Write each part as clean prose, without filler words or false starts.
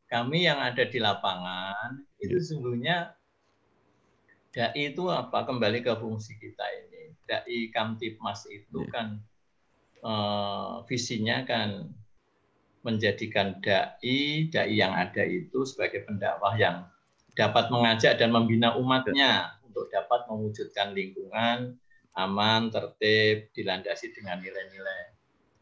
kami yang ada di lapangan itu sesungguhnya dai itu apa, kembali ke fungsi kita ini. Dai Kamtibmas itu kan visinya kan menjadikan dai yang ada itu sebagai pendakwah yang dapat mengajak dan membina umatnya untuk dapat mewujudkan lingkungan aman, tertib, dilandasi dengan nilai-nilai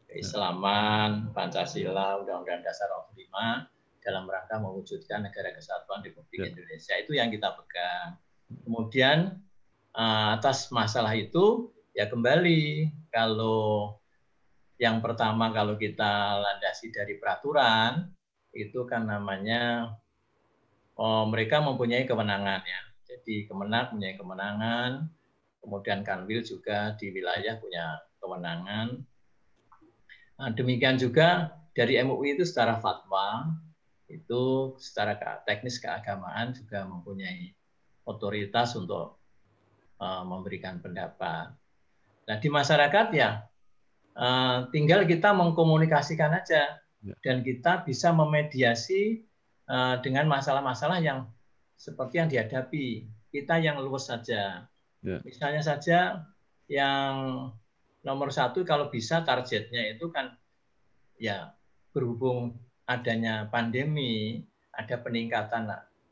keislaman, Pancasila, Undang-Undang Dasar 45 dalam rangka mewujudkan negara kesatuan Republik Indonesia. Itu yang kita pegang. Kemudian atas masalah itu ya kembali, kalau yang pertama kalau kita landasi dari peraturan itu kan namanya mereka mempunyai kewenangan ya. Jadi Kemenak punya kewenangan, kemudian Kanwil juga di wilayah punya kewenangan. Nah, demikian juga dari MUI itu secara fatwa, itu secara teknis keagamaan juga mempunyai otoritas untuk memberikan pendapat. Nah, di masyarakat ya tinggal kita mengkomunikasikan aja dan kita bisa memediasi dengan masalah-masalah yang seperti yang dihadapi. Kita yang luwes saja. Misalnya saja yang nomor satu kalau bisa targetnya itu kan ya berhubung adanya pandemi, ada peningkatan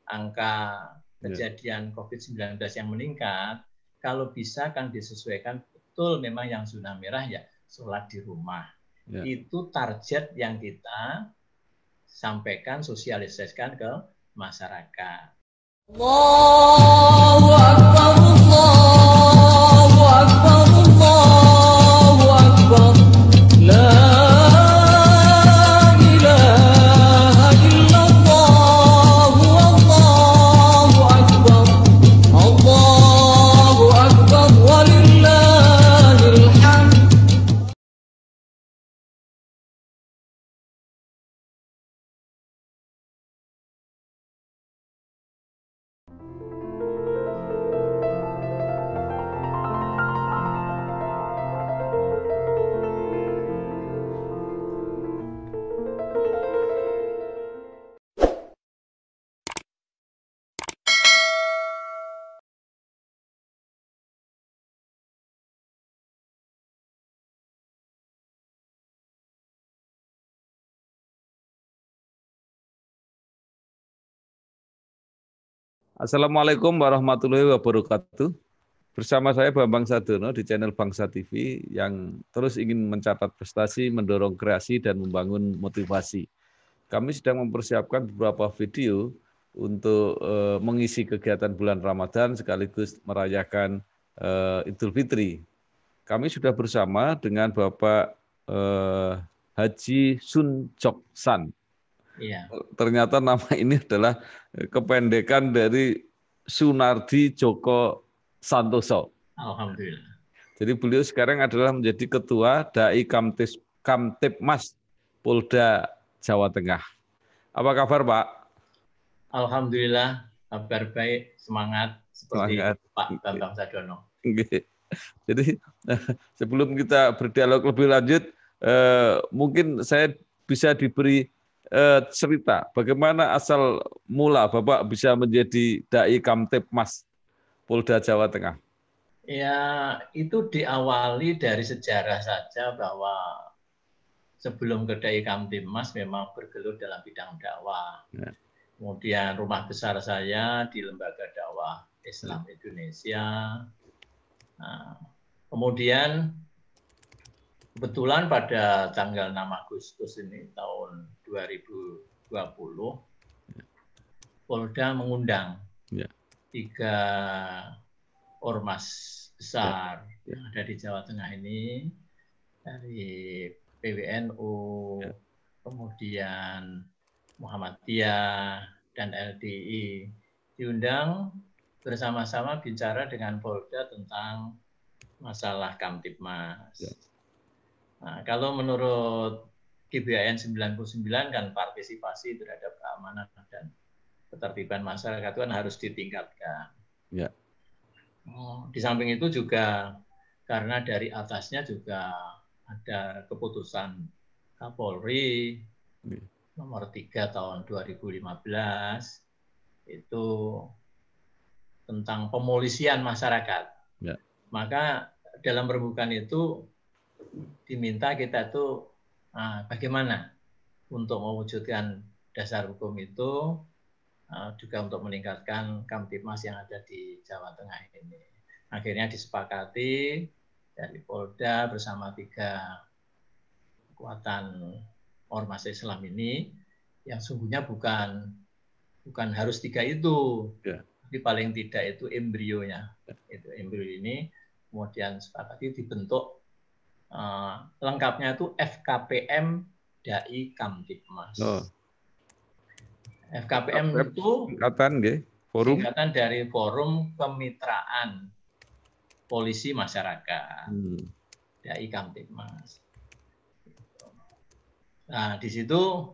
angka kejadian COVID-19 yang meningkat, kalau bisa kan disesuaikan betul memang yang zona merah ya sholat di rumah. Itu target yang kita sampaikan, sosialisasikan ke masyarakat. Allahu Akbar, Allahu Akbar, Allahu Akbar. La Assalamualaikum warahmatullahi wabarakatuh. Bersama saya Bambang Sadono di channel Bangsa TV yang terus ingin mencatat prestasi, mendorong kreasi, dan membangun motivasi. Kami sedang mempersiapkan beberapa video untuk mengisi kegiatan bulan Ramadan sekaligus merayakan Idul Fitri. Kami sudah bersama dengan Bapak Haji Sun Jok San. Iya. Ternyata nama ini adalah kependekan dari Sunardi Joko Santoso. Alhamdulillah. Jadi beliau sekarang adalah menjadi Ketua Dai Kamtibmas Polda Jawa Tengah. Apa kabar, Pak? Alhamdulillah, kabar baik, semangat seperti Pak Bambang Sadono. Jadi sebelum kita berdialog lebih lanjut, mungkin saya bisa diberi cerita bagaimana asal mula Bapak bisa menjadi Dai Kamtibmas Polda Jawa Tengah. Ya, itu diawali dari sejarah saja bahwa sebelum ke Dai Kamtibmas memang bergelut dalam bidang dakwah. Ya. Kemudian rumah besar saya di Lembaga Dakwah Islam Indonesia. Nah, kemudian kebetulan pada tanggal 6 Agustus ini tahun 2020, Polda mengundang 3 ormas besar yang ada di Jawa Tengah ini, dari PWNU, kemudian Muhammadiyah, dan LDI, diundang bersama-sama bicara dengan Polda tentang masalah Kamtibmas. Nah, kalau menurut GBHN 99 kan partisipasi terhadap keamanan dan ketertiban masyarakat itu kan harus ditingkatkan. Ya. Di samping itu juga karena dari atasnya juga ada keputusan Kapolri nomor 3 tahun 2015 itu tentang pemolisian masyarakat. Ya. Maka dalam rembukan itu diminta kita itu bagaimana untuk mewujudkan dasar hukum itu, juga untuk meningkatkan Kamtibmas yang ada di Jawa Tengah ini. Akhirnya disepakati dari Polda bersama 3 kekuatan ormas Islam ini, yang sungguhnya bukan harus 3 itu, tapi paling tidak itu embrionya. Itu embrio ini kemudian sepakati dibentuk lengkapnya itu FKPM Dai Kamtibmas. FKPM itu singkatan dari Forum Kemitraan Polisi Masyarakat, Dai Kamtibmas. Nah, di situ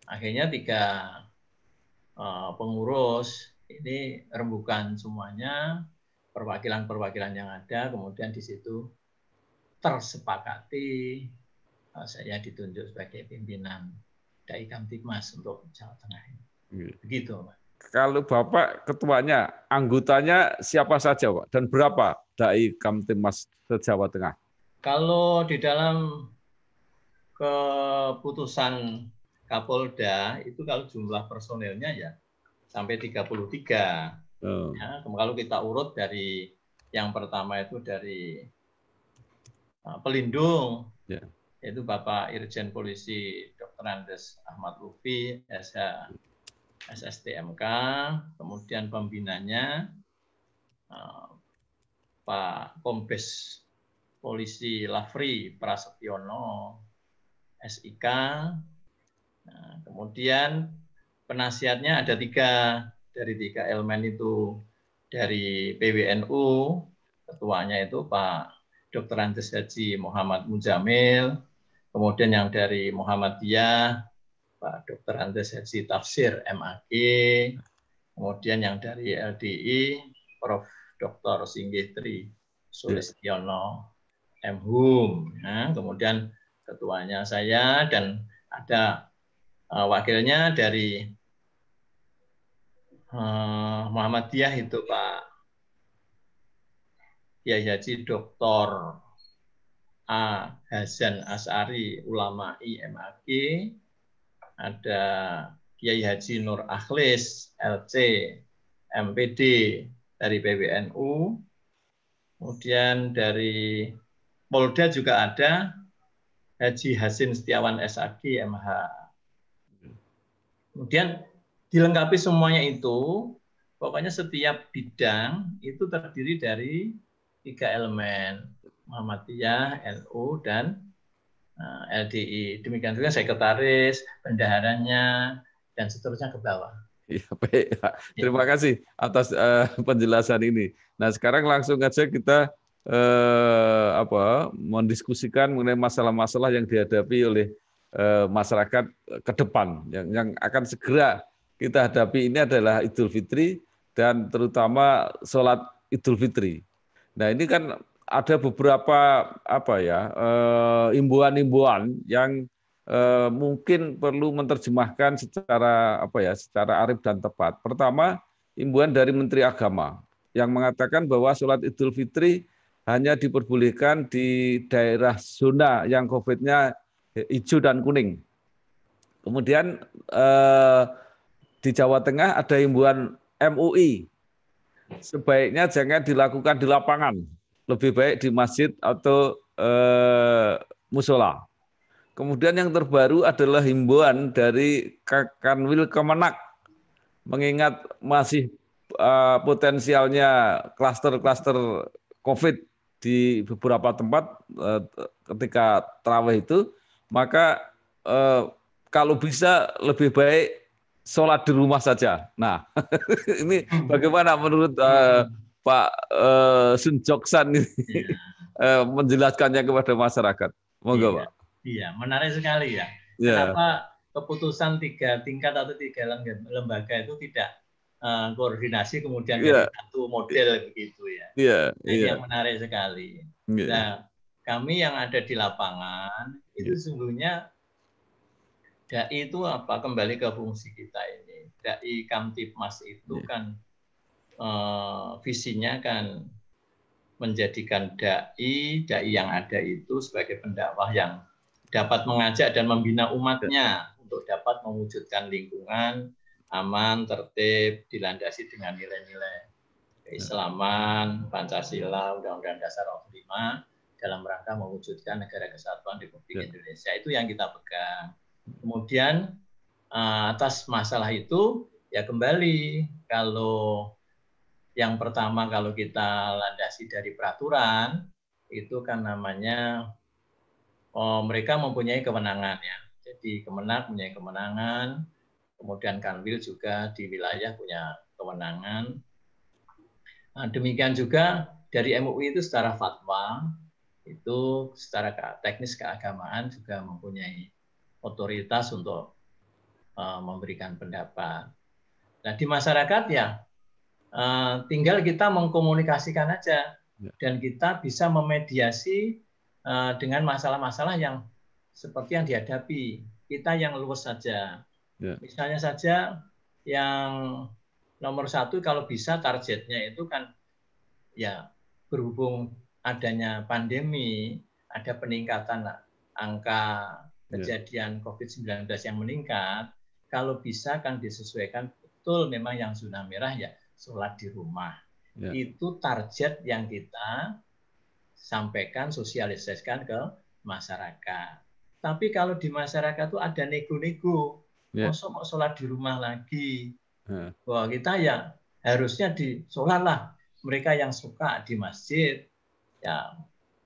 akhirnya 3 pengurus ini rembukan semuanya, perwakilan-perwakilan yang ada, kemudian di situ tersepakati saya ditunjuk sebagai pimpinan Dai Kamtibmas untuk Jawa Tengah ini. Begitu, Pak. Kalau Bapak ketuanya, anggotanya siapa saja, Pak? Dan berapa Dai Kamtibmas se-Jawa Tengah? Kalau di dalam keputusan Kapolda itu kalau jumlah personelnya ya sampai 33. Ya, kalau kita urut dari yang pertama itu dari pelindung, yaitu Bapak Irjen Polisi Dr. Andes Ahmad Lutfi, SH SSTMK, kemudian pembinanya Pak Kombes Polisi Lafri Prasetyono, SIK. Nah, kemudian penasihatnya ada 3 dari 3 elemen itu, dari PWNU, ketuanya itu Pak Dr. Andes Haji Muhammad Mujamil, kemudian yang dari Muhammadiyah Pak Dr. Andes Haji Tafsir MAG, kemudian yang dari LDI Prof. Dr. Singgih Sulistiono MHum, nah, kemudian ketuanya saya, dan ada wakilnya dari Muhammadiyah itu Pak Kiai Haji Dr. A. Hasan As'ari Ulama IMAG, ada Kiai Haji Nur Akhlis LC MPD dari PWNU, kemudian dari Polda juga ada Haji Hasin Setiawan SAG MH. Kemudian dilengkapi semuanya itu, pokoknya setiap bidang itu terdiri dari 3 elemen, Muhammadiyah, NU, dan LDI. Demikian juga sekretaris, bendaharanya, dan seterusnya ke bawah. Ya, baik. Terima kasih atas penjelasan ini. Nah, sekarang langsung aja kita mendiskusikan mengenai masalah-masalah yang dihadapi oleh masyarakat ke depan yang akan segera kita hadapi. Ini adalah Idul Fitri dan terutama sholat Idul Fitri. Nah, ini kan ada beberapa imbuan-imbuan yang mungkin perlu menerjemahkan secara secara arif dan tepat. Pertama, imbuan dari Menteri Agama yang mengatakan bahwa sholat Idul Fitri hanya diperbolehkan di daerah zona yang COVID-nya hijau dan kuning. Kemudian di Jawa Tengah ada imbuan MUI, sebaiknya jangan dilakukan di lapangan, lebih baik di masjid atau musola. Kemudian yang terbaru adalah himbauan dari Kanwil Kemenak, mengingat masih potensialnya klaster-klaster COVID di beberapa tempat ketika tarawih itu, maka kalau bisa lebih baik sholat di rumah saja. Nah, ini bagaimana menurut Pak Sun Joksan ini menjelaskannya kepada masyarakat? Monggo, Pak. Iya, menarik sekali ya. Kenapa keputusan 3 tingkat atau 3 lembaga itu tidak koordinasi kemudian jadi satu model begitu ya? Ini yang menarik sekali. Nah, kami yang ada di lapangan itu sesungguhnya Dai itu apa? Kembali ke fungsi kita ini. Dai Kamtipmas itu kan visinya kan menjadikan dai yang ada itu sebagai pendakwah yang dapat mengajak dan membina umatnya untuk dapat mewujudkan lingkungan aman, tertib, dilandasi dengan nilai-nilai keislaman, Pancasila, Undang-Undang Dasar 45 dalam rangka mewujudkan negara kesatuan Republik Indonesia. Itu yang kita pegang. Kemudian atas masalah itu ya kembali, kalau yang pertama kalau kita landasi dari peraturan itu kan namanya mereka mempunyai kewenangan ya. Jadi Kemenak punya kewenangan, kemudian Kanwil juga di wilayah punya kewenangan. Nah, demikian juga dari MUI itu secara fatwa, itu secara teknis keagamaan juga mempunyai otoritas untuk memberikan pendapat. Nah, di masyarakat ya tinggal kita mengkomunikasikan aja dan kita bisa memediasi dengan masalah-masalah yang seperti yang dihadapi. Kita yang luwes saja. Misalnya saja yang nomor satu kalau bisa targetnya itu kan ya berhubung adanya pandemi, ada peningkatan angka kejadian COVID-19 yang meningkat, kalau bisa kan disesuaikan betul memang yang zona merah ya sholat di rumah. Itu target yang kita sampaikan, sosialisasikan ke masyarakat. Tapi kalau di masyarakat itu ada nego-nego, masa mau sholat di rumah lagi. Wah, kita ya harusnya di sholat lah. Mereka yang suka di masjid,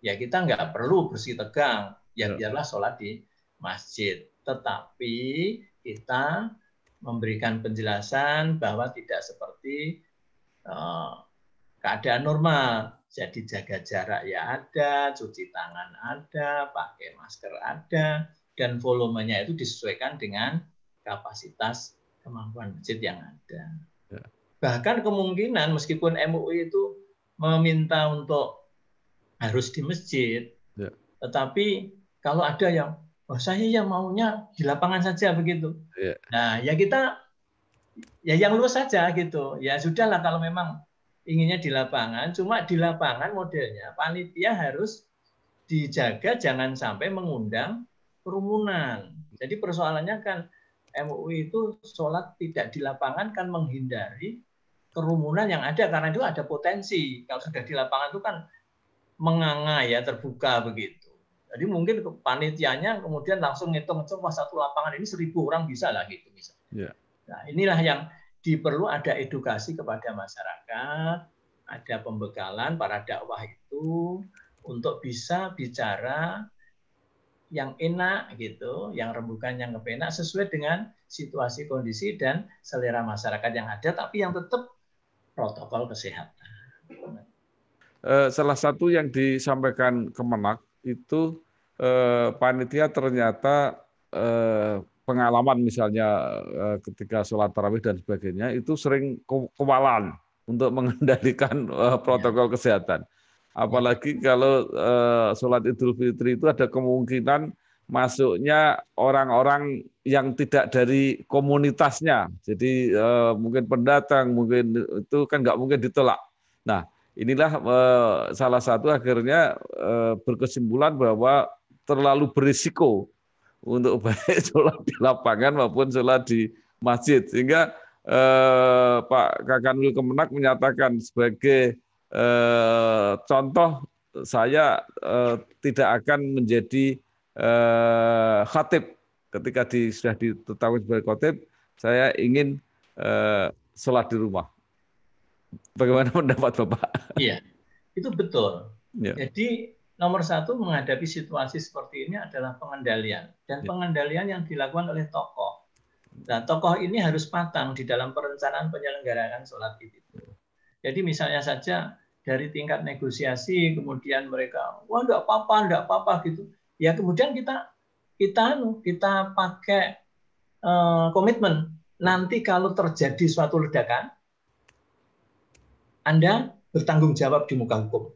ya kita nggak perlu bersih tegang, ya biarlah sholat di masjid. Tetapi kita memberikan penjelasan bahwa tidak seperti keadaan normal. Jadi jaga jarak ya ada, cuci tangan ada, pakai masker ada, dan volumenya itu disesuaikan dengan kapasitas kemampuan masjid yang ada. Bahkan kemungkinan meskipun MUI itu meminta untuk harus di masjid, tetapi kalau ada yang saya ya maunya di lapangan saja begitu. Nah, ya kita ya yang luas saja gitu. Ya sudahlah kalau memang inginnya di lapangan, cuma di lapangan modelnya panitia harus dijaga jangan sampai mengundang kerumunan. Jadi persoalannya kan MUI itu sholat tidak di lapangan kan menghindari kerumunan yang ada karena itu ada potensi. Kalau sudah di lapangan itu kan menganga ya terbuka begitu. Jadi mungkin panitianya kemudian langsung ngitung wah satu lapangan ini 1.000 orang bisa lah gitu misalnya. Nah, inilah yang diperlu ada edukasi kepada masyarakat, ada pembekalan para dakwah itu untuk bisa bicara yang enak gitu, yang rembukan, yang kepenak sesuai dengan situasi kondisi dan selera masyarakat yang ada, tapi yang tetap protokol kesehatan. Salah satu yang disampaikan Kemenak itu panitia ternyata pengalaman misalnya ketika sholat tarawih dan sebagainya itu sering kewalahan untuk mengendalikan protokol kesehatan. Apalagi kalau sholat Idul Fitri itu ada kemungkinan masuknya orang-orang yang tidak dari komunitasnya. Jadi mungkin pendatang, mungkin itu kan nggak mungkin ditolak. Nah, inilah salah satu akhirnya berkesimpulan bahwa terlalu berisiko untuk baik sholat di lapangan maupun sholat di masjid. Sehingga Pak Kakanwil Kemenak menyatakan sebagai contoh saya tidak akan menjadi khatib ketika sudah ditetapkan sebagai khatib, saya ingin sholat di rumah. Bagaimana pendapat Bapak? Iya, itu betul. Jadi nomor satu menghadapi situasi seperti ini adalah pengendalian. Dan pengendalian yang dilakukan oleh tokoh. Nah, tokoh ini harus matang di dalam perencanaan penyelenggaraan sholat Id itu. Jadi misalnya saja dari tingkat negosiasi, kemudian mereka, wah enggak apa-apa gitu. Ya kemudian kita pakai komitmen. Nanti kalau terjadi suatu ledakan, Anda bertanggung jawab di muka hukum.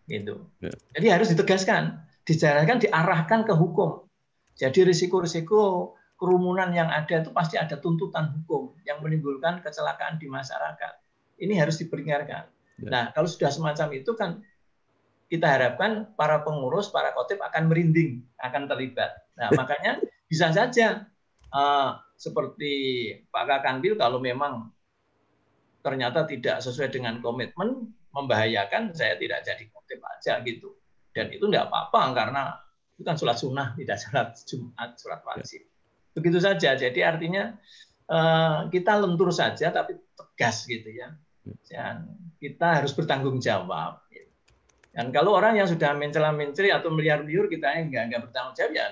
Gitu. Jadi harus ditegaskan, dijalankan, diarahkan ke hukum. Jadi risiko-risiko kerumunan yang ada itu pasti ada tuntutan hukum yang menimbulkan kecelakaan di masyarakat. Ini harus diperingatkan. Nah, kalau sudah semacam itu kan kita harapkan para pengurus, para khotib akan merinding, akan terlibat. Nah, makanya bisa saja seperti Pak Kakanwil kalau memang ternyata tidak sesuai dengan komitmen, membahayakan, saya tidak jadi khotib aja gitu. Dan itu enggak apa-apa karena itu kan sholat sunnah, tidak sholat Jumat, sholat wajib. Begitu saja. Jadi artinya kita lentur saja tapi tegas gitu ya. Dan kita harus bertanggung jawab. Dan kalau orang yang sudah mencela-menceli atau meliar-liur kita enggak bertanggung jawab ya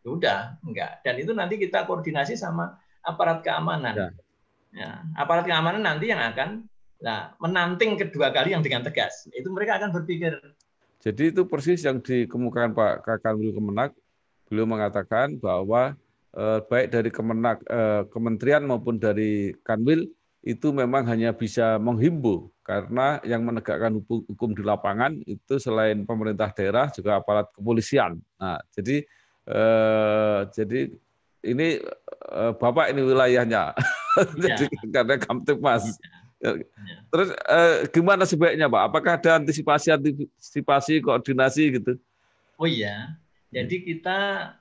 udah enggak. Dan itu nanti kita koordinasi sama aparat keamanan. Ya, aparat keamanan nanti yang akan menanting kedua kali yang dengan tegas. Itu mereka akan berpikir. Jadi itu persis yang dikemukakan Pak Kakanwil Kemenak. Beliau mengatakan bahwa baik dari kementerian maupun dari Kanwil itu memang hanya bisa menghimbau, karena yang menegakkan hukum di lapangan itu selain pemerintah daerah juga aparat kepolisian. Nah, jadi ini Bapak ini wilayahnya, jadi karena Kamtipmas. Terus gimana sebaiknya Pak? Apakah ada antisipasi, koordinasi gitu? Oh iya, jadi kita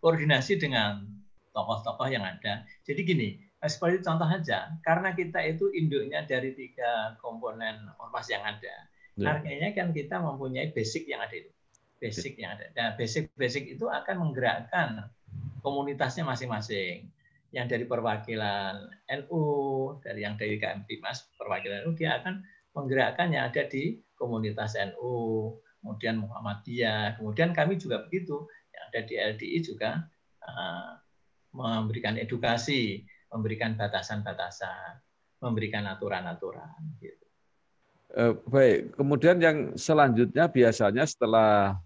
koordinasi dengan tokoh-tokoh yang ada. Jadi gini, seperti contoh aja, karena kita itu induknya dari 3 komponen ormas yang ada. Artinya kan kita mempunyai basic yang ada itu. Basic yang ada. Nah, basic itu akan menggerakkan komunitasnya masing-masing. Yang dari perwakilan NU, dari Kamtipmas perwakilan NU, dia akan menggerakkan yang ada di komunitas NU, kemudian Muhammadiyah, kemudian kami juga begitu, yang ada di LDI juga memberikan edukasi, memberikan batasan-batasan, memberikan aturan-aturan. Gitu. Baik, kemudian yang selanjutnya biasanya setelah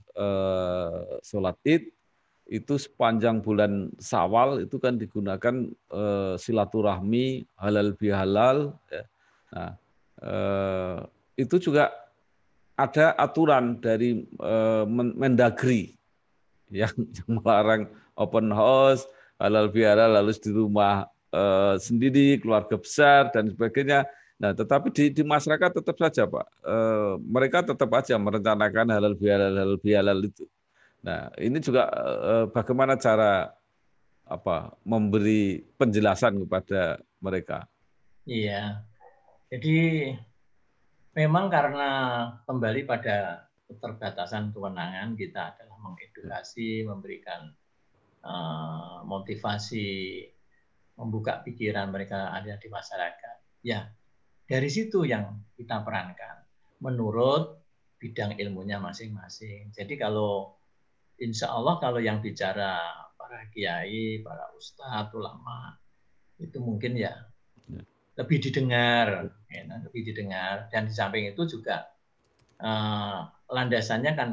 sholat Id itu sepanjang bulan Syawal itu kan digunakan silaturahmi halal bihalal. Ya. Nah, itu juga ada aturan dari Mendagri yang melarang open house, halal bihalal harus di rumah sendiri, keluarga besar dan sebagainya. Nah, tetapi di masyarakat tetap saja, Pak, mereka tetap aja merencanakan halal bihalal itu. Nah, ini juga bagaimana cara memberi penjelasan kepada mereka. Iya, jadi memang karena kembali pada keterbatasan kewenangan kita adalah mengedukasi, memberikan motivasi, membuka pikiran mereka ada di masyarakat. Ya, dari situ yang kita perankan menurut bidang ilmunya masing-masing. Jadi kalau insya Allah kalau yang bicara para kiai, para ustadz, ulama itu mungkin ya lebih didengar, lebih didengar. Dan di samping itu juga landasannya kan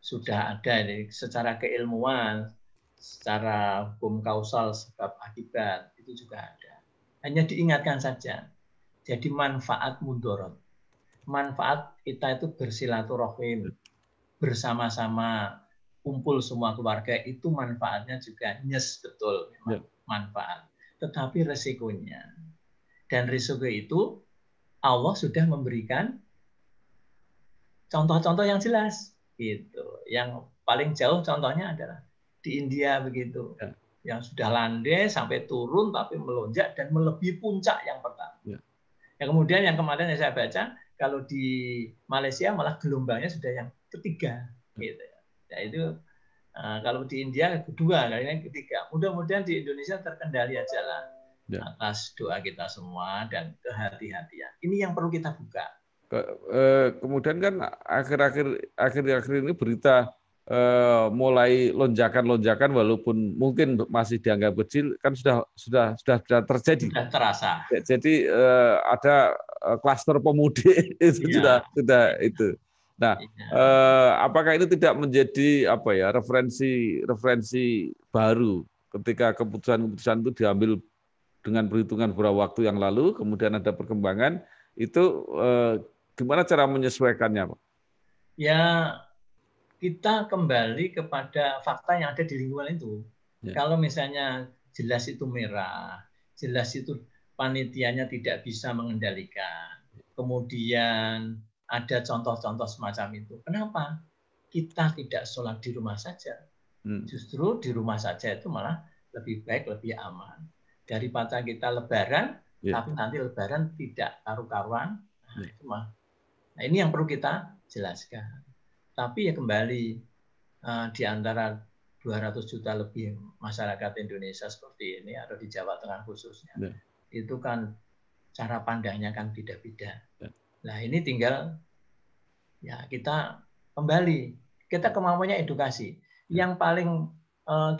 sudah ada secara keilmuan, secara hukum kausal sebab akibat itu juga ada. Hanya diingatkan saja. Jadi manfaat mudorot. Manfaat kita itu bersilaturahim, bersama-sama, kumpul semua keluarga, itu manfaatnya juga nyes betul memang manfaat. Tetapi resikonya, dan risiko itu Allah sudah memberikan contoh-contoh yang jelas gitu. Yang paling jauh contohnya adalah di India begitu. Yang sudah landai sampai turun tapi melonjak dan melebihi puncak yang pertama. Yang kemudian yang kemarin yang saya baca, kalau di Malaysia malah gelombangnya sudah yang ketiga gitu. Ya itu kalau di India kedua, kali ini ketiga. Mudah-mudahan di Indonesia terkendali aja lah atas doa kita semua dan kehati-hatian. Ini yang perlu kita buka. Kemudian kan akhir-akhir ini berita mulai lonjakan walaupun mungkin masih dianggap kecil kan sudah terjadi. Sudah terasa. Jadi ada klaster pemudik itu sudah itu. Nah, apakah ini tidak menjadi referensi baru ketika keputusan itu diambil dengan perhitungan beberapa waktu yang lalu, kemudian ada perkembangan itu gimana cara menyesuaikannya, Pak? Ya, kita kembali kepada fakta yang ada di lingkungan itu. Kalau misalnya jelas itu merah, jelas itu panitianya tidak bisa mengendalikan, kemudian ada contoh-contoh semacam itu. Kenapa kita tidak sholat di rumah saja? Justru di rumah saja itu malah lebih baik, lebih aman. Daripada kita lebaran, tapi nanti lebaran tidak karu-karuan. Nah, itu mah. Nah, ini yang perlu kita jelaskan. Tapi ya kembali, di antara 200 juta lebih masyarakat Indonesia seperti ini, atau di Jawa Tengah khususnya, itu kan cara pandangnya kan beda-beda. Nah, ini tinggal ya kita kembali, kita kemampuannya edukasi. Yang paling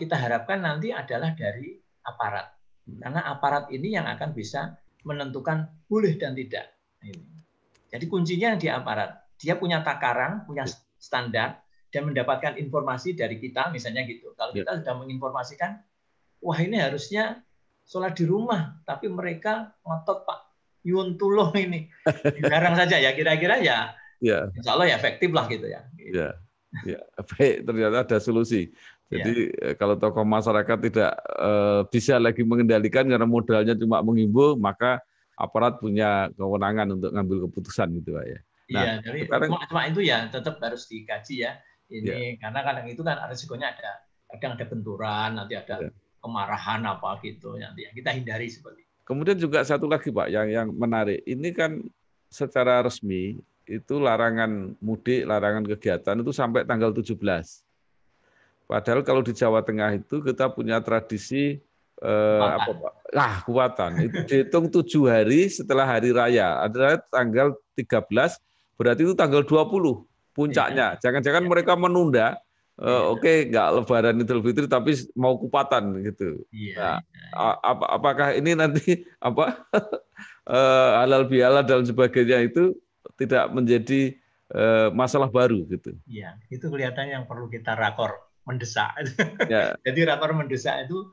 kita harapkan nanti adalah dari aparat. Karena aparat ini yang akan bisa menentukan boleh dan tidak. Jadi kuncinya di aparat. Dia punya takaran, punya standar, dan mendapatkan informasi dari kita, misalnya gitu. Kalau kita sudah menginformasikan, wah ini harusnya sholat di rumah, tapi mereka ngotot Pak Yuntullah ini. Dilarang saja ya, kira-kira ya, insya Allah ya efektif lah gitu ya. Ya, baik, ternyata ada solusi. Jadi kalau tokoh masyarakat tidak bisa lagi mengendalikan karena modalnya cuma menghimbau, maka aparat punya kewenangan untuk ngambil keputusan gitu Pak ya. Iya, jadi cuma itu ya tetap harus dikaji ya. Ini karena kadang itu kan risikonya kadang ada benturan, nanti ada kemarahan apa gitu, nanti yang kita hindari seperti itu. Kemudian juga satu lagi Pak yang menarik, ini kan secara resmi itu larangan mudik, larangan kegiatan itu sampai tanggal 17. Padahal kalau di Jawa Tengah itu kita punya tradisi apa Pak? Kuatan. Itu dihitung 7 hari setelah hari raya. Adalah tanggal 13, berarti itu tanggal 20 puncaknya. Jangan-jangan mereka menunda. Oke, nggak Lebaran Idul Fitri tapi mau kupatan gitu. Nah, apakah ini nanti halal bihalal dan sebagainya itu tidak menjadi masalah baru gitu? Iya, itu kelihatannya yang perlu kita rakor mendesak. Jadi rakor mendesak itu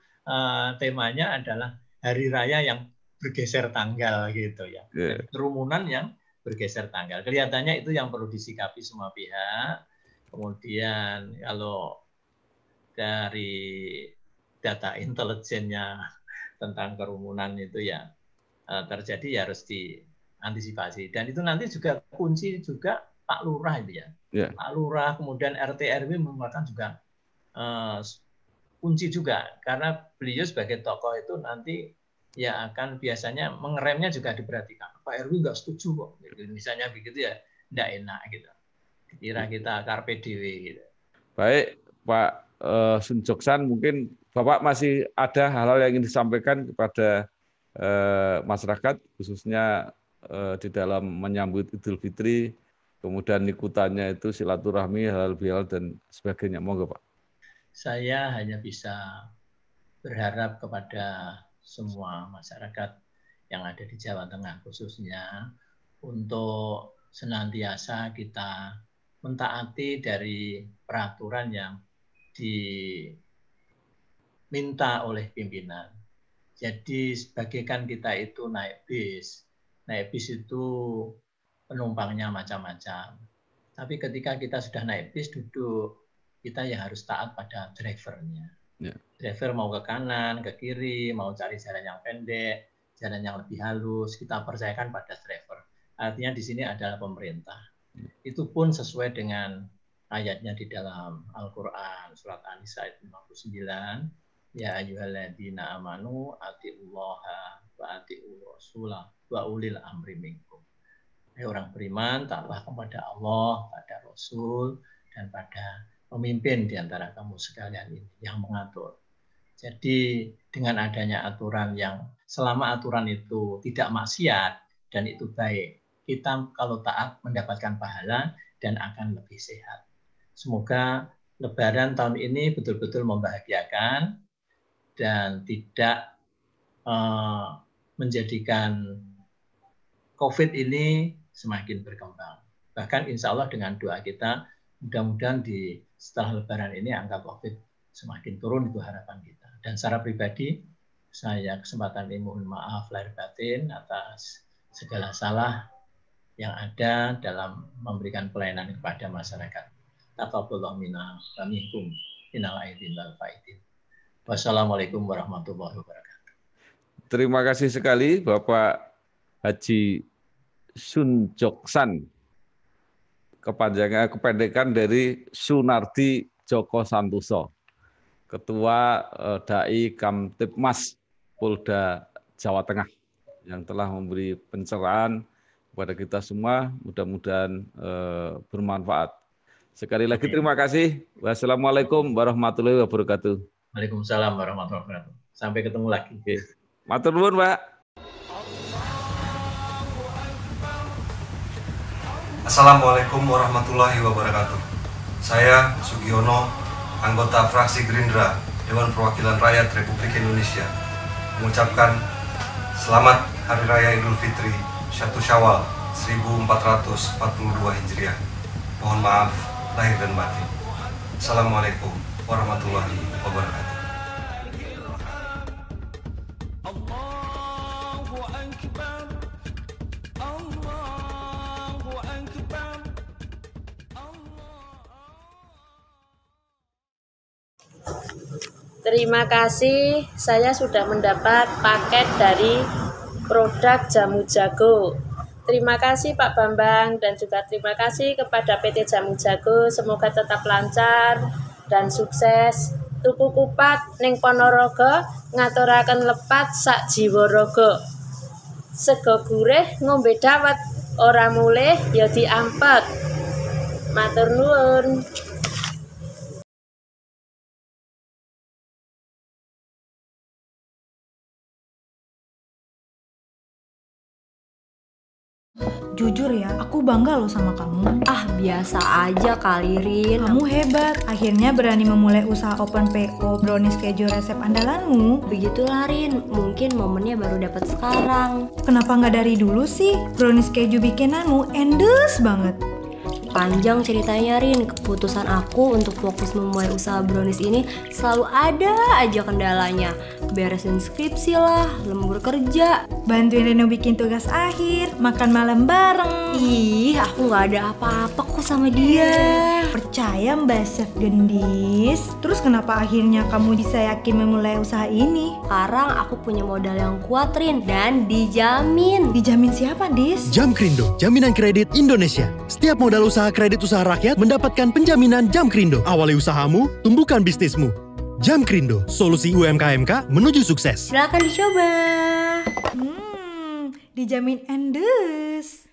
temanya adalah hari raya yang bergeser tanggal gitu ya. Jadi kerumunan yang bergeser tanggal. Kelihatannya itu yang perlu disikapi semua pihak. Kemudian kalau dari data intelijennya tentang kerumunan itu ya terjadi ya harus diantisipasi. Dan itu nanti juga kunci juga Pak Lurah itu ya. Pak Lurah kemudian RT RW merupakan juga kunci juga karena beliau sebagai tokoh itu nanti ya akan biasanya mengeremnya juga diperhatikan. Pak RW nggak setuju kok, misalnya begitu ya, nggak enak gitu. Kira kita karpe dewe gitu. Baik, Pak Sunjoksan, mungkin Bapak masih ada hal-hal yang ingin disampaikan kepada masyarakat, khususnya di dalam menyambut Idul Fitri, kemudian ikutannya itu silaturahmi, halal bihalal dan sebagainya. Monggo Pak. Saya hanya bisa berharap kepada semua masyarakat yang ada di Jawa Tengah khususnya untuk senantiasa kita mentaati dari peraturan yang diminta oleh pimpinan. Jadi sebagaikan kita itu naik bis itu penumpangnya macam-macam. Tapi ketika kita sudah naik bis duduk, kita ya harus taat pada drivernya. Driver mau ke kanan, ke kiri, mau cari jalan yang pendek, jalan yang lebih halus, kita percayakan pada driver. Artinya di sini adalah pemerintah. Itu pun sesuai dengan ayatnya di dalam Al-Quran, surat An-Nisa ayat 59, ya ayyuhalladzina amanu atiullaha wa atiur rasulah wa ulil amri minkum. Orang beriman, taatlah kepada Allah, pada Rasul, dan pada pemimpin di antara kamu sekalian ini yang mengatur. Jadi dengan adanya aturan yang selama aturan itu tidak maksiat dan itu baik, kita kalau taat mendapatkan pahala dan akan lebih sehat. Semoga Lebaran tahun ini betul-betul membahagiakan dan tidak menjadikan COVID ini semakin berkembang. Bahkan insya Allah dengan doa kita, mudah-mudahan setelah Lebaran ini angka COVID semakin turun, itu harapan kita. Dan secara pribadi, saya kesempatan ini mohon maaf lahir batin atas segala salah yang ada dalam memberikan pelayanan kepada masyarakat. Taqabbalallahu minna wa minkum innal aidin wal faidin. Wassalamualaikum warahmatullahi wabarakatuh. Terima kasih sekali Bapak Haji Sun Joksan, kependekan dari Sunardi Joko Santoso, Ketua Dai Kamtibmas Polda Jawa Tengah, yang telah memberi pencerahan kepada kita semua, mudah-mudahan bermanfaat. Sekali lagi terima kasih. Wassalamualaikum warahmatullahi wabarakatuh. Waalaikumsalam warahmatullahi wabarakatuh. Sampai ketemu lagi. Oke. Matur nuwun, Pak. Assalamualaikum warahmatullahi wabarakatuh. Saya Sugiono, anggota fraksi Gerindra, Dewan Perwakilan Rakyat Republik Indonesia, mengucapkan selamat Hari Raya Idul Fitri 1 Syawal 1442 Hijriah. Mohon maaf lahir dan batin. Assalamualaikum warahmatullahi wabarakatuh. Terima kasih, saya sudah mendapat paket dari produk Jamu Jago. Terima kasih Pak Bambang dan juga terima kasih kepada PT Jamu Jago. Semoga tetap lancar dan sukses. Tuku kupat ning Ponorogo, ngaturaken lepat sak jiwa raga. Sego gurih ngombe dawet, ora mulih ya diampet. Matur nuwun. Jujur ya, aku bangga loh sama kamu. Ah, biasa aja kali, Rin. Kamu hebat, akhirnya berani memulai usaha open PO brownies keju resep andalanmu. Begitulah, Rin. Mungkin momennya baru dapat sekarang. Kenapa nggak dari dulu sih? Brownies keju bikinanmu endes banget. Panjang ceritanya, Rin. Keputusan aku untuk fokus memulai usaha brownies ini selalu ada aja kendalanya. Beresin skripsi lah, lembur kerja, bantuin Reno bikin tugas akhir, makan malam bareng. Ih, aku gak ada apa-apa kok sama dia. Percaya Mbak Chef Gendis. Terus kenapa akhirnya kamu bisa yakin memulai usaha ini? Sekarang aku punya modal yang kuat, Rin, dan dijamin. Dijamin siapa, Dis? Jamkrindo, jaminan kredit Indonesia. Setiap modal usaha kredit usaha rakyat mendapatkan penjaminan Jamkrindo. Awali usahamu, tumbuhkan bisnismu. Jamkrindo, solusi UMKM menuju sukses. Silakan dicoba. Dijamin endes.